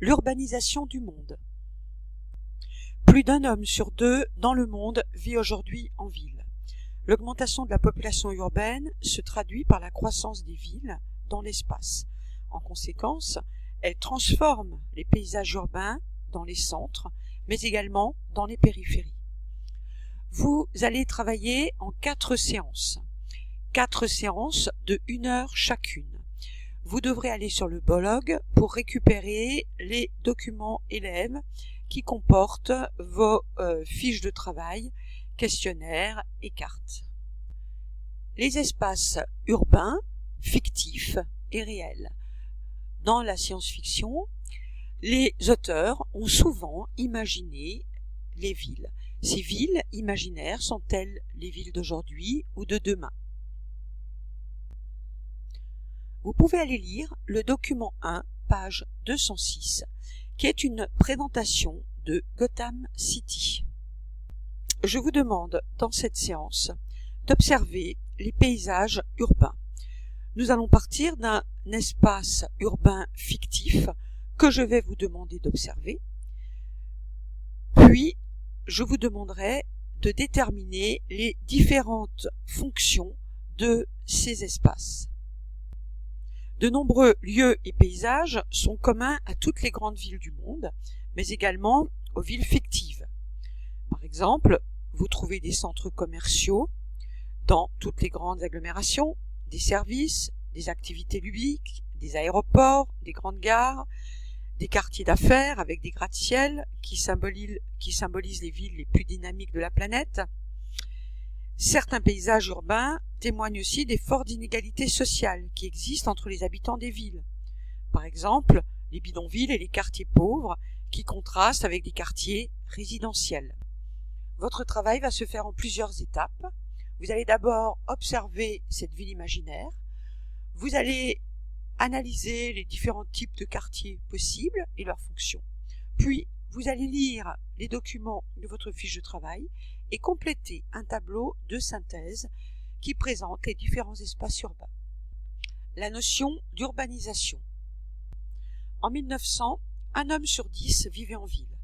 L'urbanisation du monde. Plus d'un homme sur deux dans le monde vit aujourd'hui en ville. L'augmentation de la population urbaine se traduit par la croissance des villes dans l'espace. En conséquence, elle transforme les paysages urbains dans les centres, mais également dans les périphéries. Vous allez travailler en 4 séances. 4 séances de 1 heure chacune. Vous devrez aller sur le blog pour récupérer les documents élèves qui comportent vos fiches de travail, questionnaires et cartes. Les espaces urbains, fictifs et réels. Dans la science-fiction, les auteurs ont souvent imaginé les villes. Ces villes imaginaires sont-elles les villes d'aujourd'hui ou de demain? Vous pouvez aller lire le document 1, page 206, qui est une présentation de Gotham City. Je vous demande, dans cette séance, d'observer les paysages urbains. Nous allons partir d'un espace urbain fictif que je vais vous demander d'observer. Puis, je vous demanderai de déterminer les différentes fonctions de ces espaces. De nombreux lieux et paysages sont communs à toutes les grandes villes du monde, mais également aux villes fictives. Par exemple, vous trouvez des centres commerciaux dans toutes les grandes agglomérations, des services, des activités ludiques, des aéroports, des grandes gares, des quartiers d'affaires avec des gratte-ciel qui symbolisent les villes les plus dynamiques de la planète. Certains paysages urbains témoignent aussi des fortes inégalités sociales qui existent entre les habitants des villes. Par exemple, les bidonvilles et les quartiers pauvres qui contrastent avec des quartiers résidentiels. Votre travail va se faire en plusieurs étapes. Vous allez d'abord observer cette ville imaginaire. Vous allez analyser les différents types de quartiers possibles et leurs fonctions. Puis, vous allez lire les documents de votre fiche de travail et compléter un tableau de synthèse qui présente les différents espaces urbains. La notion d'urbanisation. En 1900, un homme sur 10 vivait en ville.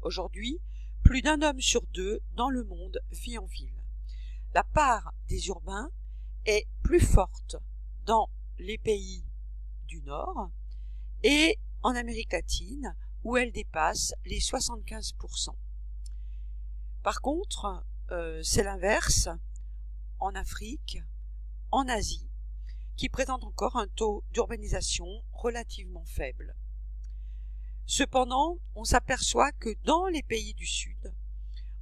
Aujourd'hui, plus d'un homme sur 2 dans le monde vit en ville. La part des urbains est plus forte dans les pays du Nord et en Amérique latine où elle dépasse les 75%. Par contre, c'est l'inverse en Afrique, en Asie, qui présente encore un taux d'urbanisation relativement faible. Cependant, on s'aperçoit que dans les pays du Sud,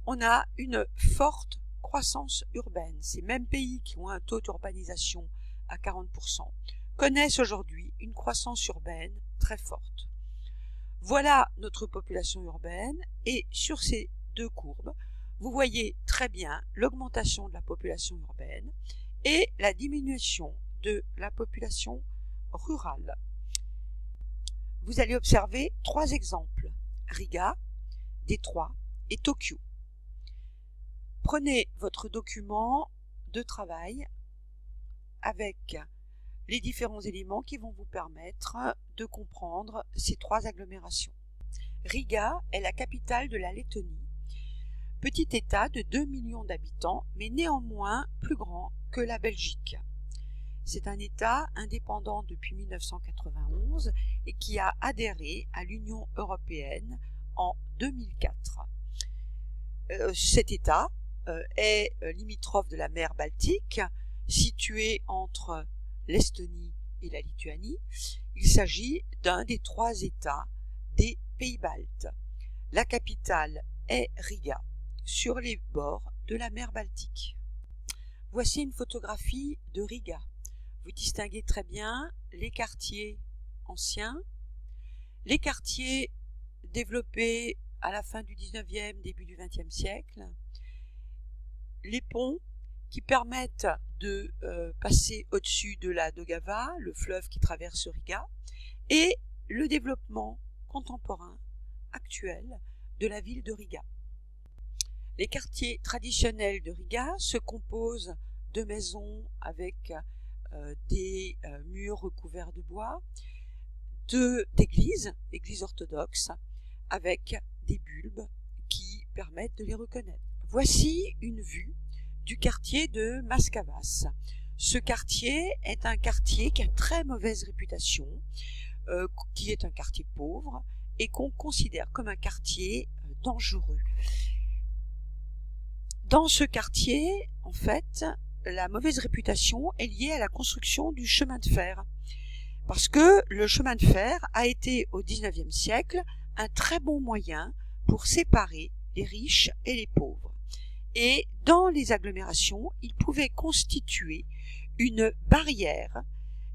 on a une forte croissance urbaine. Ces mêmes pays qui ont un taux d'urbanisation à 40% connaissent aujourd'hui une croissance urbaine très forte. Voilà notre population urbaine et sur ces deux courbes, vous voyez très bien l'augmentation de la population urbaine et la diminution de la population rurale. Vous allez observer 3 exemples, Riga, Détroit et Tokyo. Prenez votre document de travail avec les différents éléments qui vont vous permettre de comprendre ces 3 agglomérations. Riga est la capitale de la Lettonie. Petit État de 2 millions d'habitants, mais néanmoins plus grand que la Belgique. C'est un État indépendant depuis 1991 et qui a adhéré à l'Union européenne en 2004. Cet État est limitrophe de la mer Baltique, situé entre l'Estonie et la Lituanie. Il s'agit d'un des 3 États des pays baltes. La capitale est Riga, sur les bords de la mer Baltique. Voici une photographie de Riga. Vous distinguez très bien les quartiers anciens, les quartiers développés à la fin du 19e, début du 20e siècle, les ponts qui permettent de passer au-dessus de la Daugava, le fleuve qui traverse Riga, et le développement contemporain, actuel, de la ville de Riga. Les quartiers traditionnels de Riga se composent de maisons avec des murs recouverts de bois, d'églises orthodoxes, avec des bulbes qui permettent de les reconnaître. Voici une vue du quartier de Mascavas. Ce quartier est un quartier qui a une très mauvaise réputation, qui est un quartier pauvre et qu'on considère comme un quartier dangereux. Dans ce quartier, en fait, la mauvaise réputation est liée à la construction du chemin de fer. Parce que le chemin de fer a été au XIXe siècle un très bon moyen pour séparer les riches et les pauvres. Et dans les agglomérations, il pouvait constituer une barrière,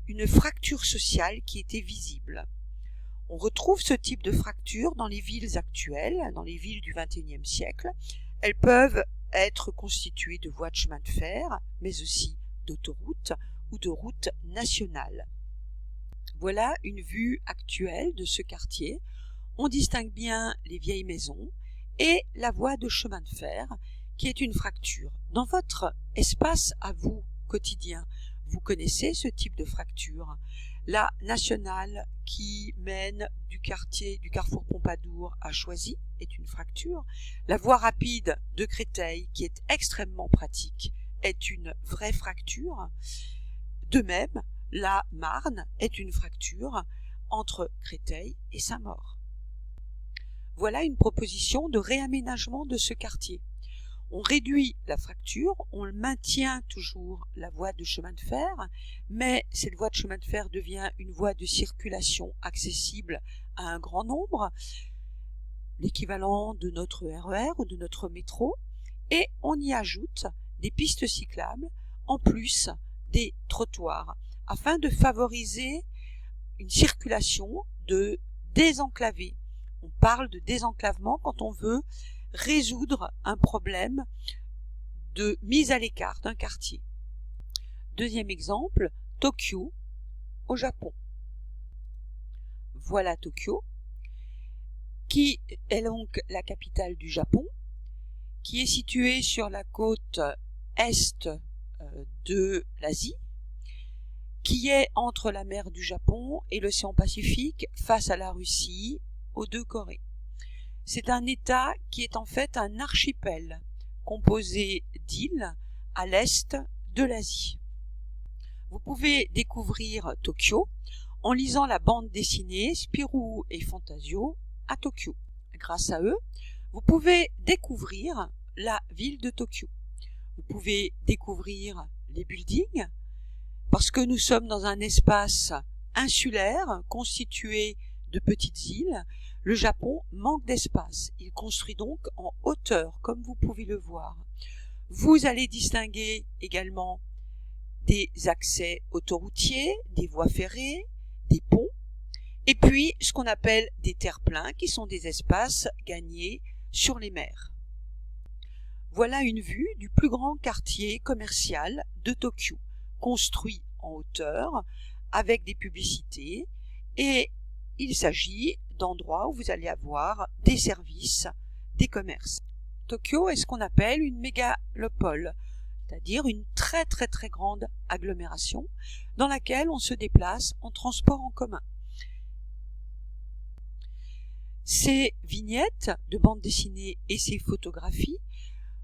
une fracture sociale qui était visible. On retrouve ce type de fracture dans les villes actuelles, dans les villes du XXIe siècle. Elles peuvent être constituées de voies de chemin de fer, mais aussi d'autoroutes ou de routes nationales. Voilà une vue actuelle de ce quartier. On distingue bien les vieilles maisons et la voie de chemin de fer, qui est une fracture. Dans votre espace à vous, quotidien, vous connaissez ce type de fracture. La nationale qui mène du carrefour Pompadour à Choisy est une fracture. La voie rapide de Créteil, qui est extrêmement pratique, est une vraie fracture. De même, la Marne est une fracture entre Créteil et Saint-Maur. Voilà une proposition de réaménagement de ce quartier. On réduit la fracture, on maintient toujours la voie de chemin de fer, mais cette voie de chemin de fer devient une voie de circulation accessible à un grand nombre, l'équivalent de notre RER ou de notre métro, et on y ajoute des pistes cyclables en plus des trottoirs, afin de favoriser une circulation de désenclavée. On parle de désenclavement quand on veut résoudre un problème de mise à l'écart d'un quartier. Deuxième exemple, Tokyo, au Japon. Voilà Tokyo, qui est donc la capitale du Japon, qui est située sur la côte est de l'Asie, qui est entre la mer du Japon et l'océan Pacifique, face à la Russie, aux deux Corées. C'est un État qui est en fait un archipel composé d'îles à l'est de l'Asie. Vous pouvez découvrir Tokyo en lisant la bande dessinée Spirou et Fantasio à Tokyo. Grâce à eux, vous pouvez découvrir la ville de Tokyo. Vous pouvez découvrir les buildings, parce que nous sommes dans un espace insulaire constitué de petites îles. Le Japon manque d'espace. Il construit donc en hauteur, comme vous pouvez le voir. Vous allez distinguer également des accès autoroutiers, des voies ferrées, des ponts, et puis ce qu'on appelle des terre-pleins, qui sont des espaces gagnés sur les mers. Voilà une vue du plus grand quartier commercial de Tokyo, construit en hauteur, avec des publicités, et il s'agit d'endroits où vous allez avoir des services, des commerces. Tokyo est ce qu'on appelle une mégalopole, c'est-à-dire une très très très grande agglomération dans laquelle on se déplace en transport en commun. Ces vignettes de bande dessinée et ces photographies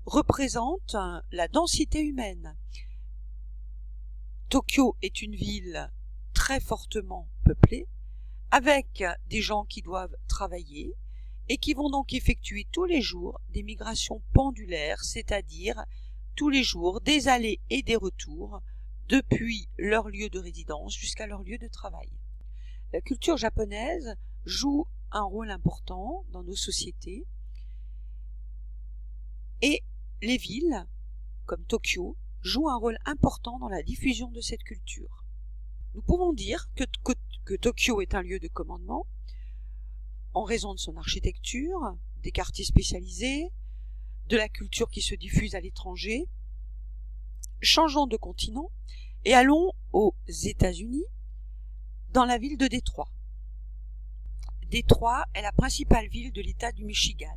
représentent la densité humaine. Tokyo est une ville très fortement peuplée, avec des gens qui doivent travailler et qui vont donc effectuer tous les jours des migrations pendulaires, c'est-à-dire tous les jours des allées et des retours depuis leur lieu de résidence jusqu'à leur lieu de travail. La culture japonaise joue un rôle important dans nos sociétés et les villes, comme Tokyo, jouent un rôle important dans la diffusion de cette culture. Nous pouvons dire que Tokyo est un lieu de commandement en raison de son architecture, des quartiers spécialisés, de la culture qui se diffuse à l'étranger. Changeons de continent et allons aux États-Unis, dans la ville de Détroit. Détroit est la principale ville de l'État du Michigan.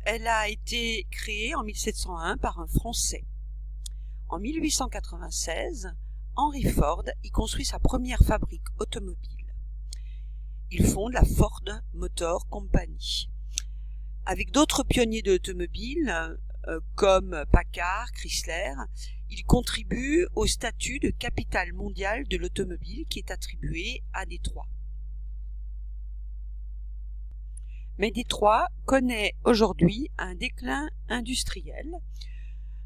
Elle a été créée en 1701 par un Français. En 1896, Henry Ford y construit sa première fabrique automobile. Il fonde la Ford Motor Company. Avec d'autres pionniers de l'automobile, comme Packard, Chrysler, il contribue au statut de capitale mondiale de l'automobile qui est attribué à Détroit. Mais Détroit connaît aujourd'hui un déclin industriel,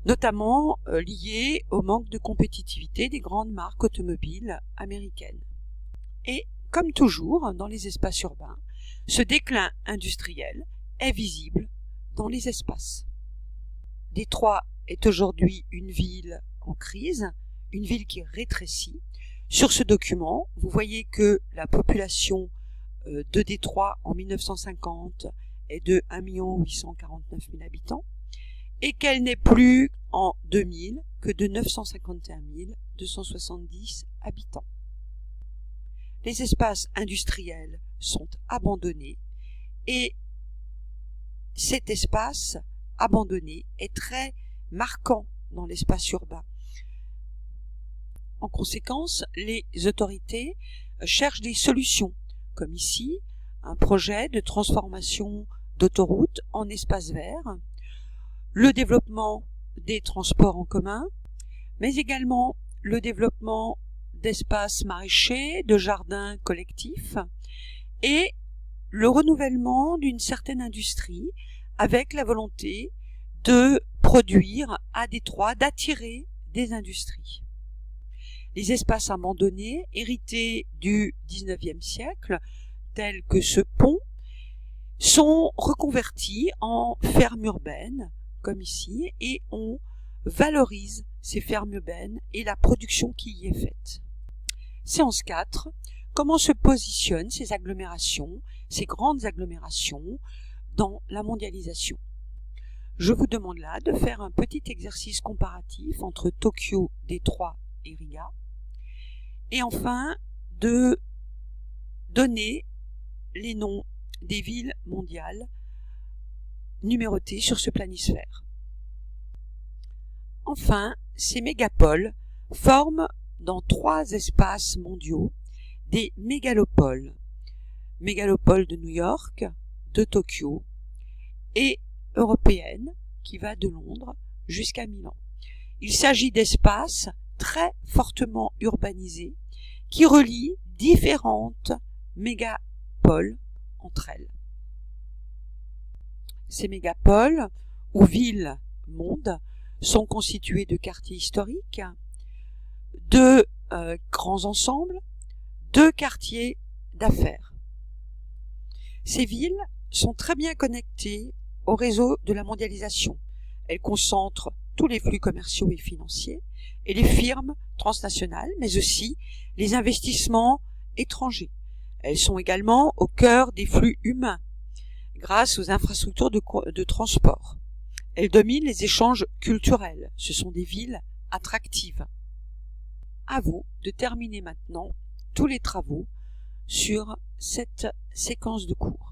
notamment lié au manque de compétitivité des grandes marques automobiles américaines. Et comme toujours dans les espaces urbains, ce déclin industriel est visible dans les espaces. Détroit est aujourd'hui une ville en crise, une ville qui rétrécit. Sur ce document, vous voyez que la population de Détroit en 1950 est de 1 849 000 habitants et qu'elle n'est plus en 2000 que de 951 270 habitants. Les espaces industriels sont abandonnés et cet espace abandonné est très marquant dans l'espace urbain. En conséquence, les autorités cherchent des solutions, comme ici, un projet de transformation d'autoroute en espace vert, le développement des transports en commun, mais également le développement d'espaces maraîchers, de jardins collectifs et le renouvellement d'une certaine industrie avec la volonté de produire à Détroit, d'attirer des industries. Les espaces abandonnés, hérités du XIXe siècle, tels que ce pont, sont reconvertis en fermes urbaines, comme ici, et on valorise ces fermes urbaines et la production qui y est faite. Séance 4. Comment se positionnent ces agglomérations, ces grandes agglomérations, dans la mondialisation? Je vous demande là de faire un petit exercice comparatif entre Tokyo, Détroit et Riga, et enfin de donner les noms des villes mondiales numérotées sur ce planisphère. Enfin, ces mégapoles forment dans 3 espaces mondiaux des mégalopoles. Mégalopole de New York, de Tokyo et européenne qui va de Londres jusqu'à Milan. Il s'agit d'espaces très fortement urbanisés qui relient différentes mégapoles entre elles. Ces mégapoles ou villes-mondes sont constitués de quartiers historiques, de grands ensembles, de quartiers d'affaires. Ces villes sont très bien connectées au réseau de la mondialisation. Elles concentrent tous les flux commerciaux et financiers et les firmes transnationales, mais aussi les investissements étrangers. Elles sont également au cœur des flux humains grâce aux infrastructures de transport. Elles dominent les échanges culturels. Ce sont des villes attractives. À vous de terminer maintenant tous les travaux sur cette séquence de cours.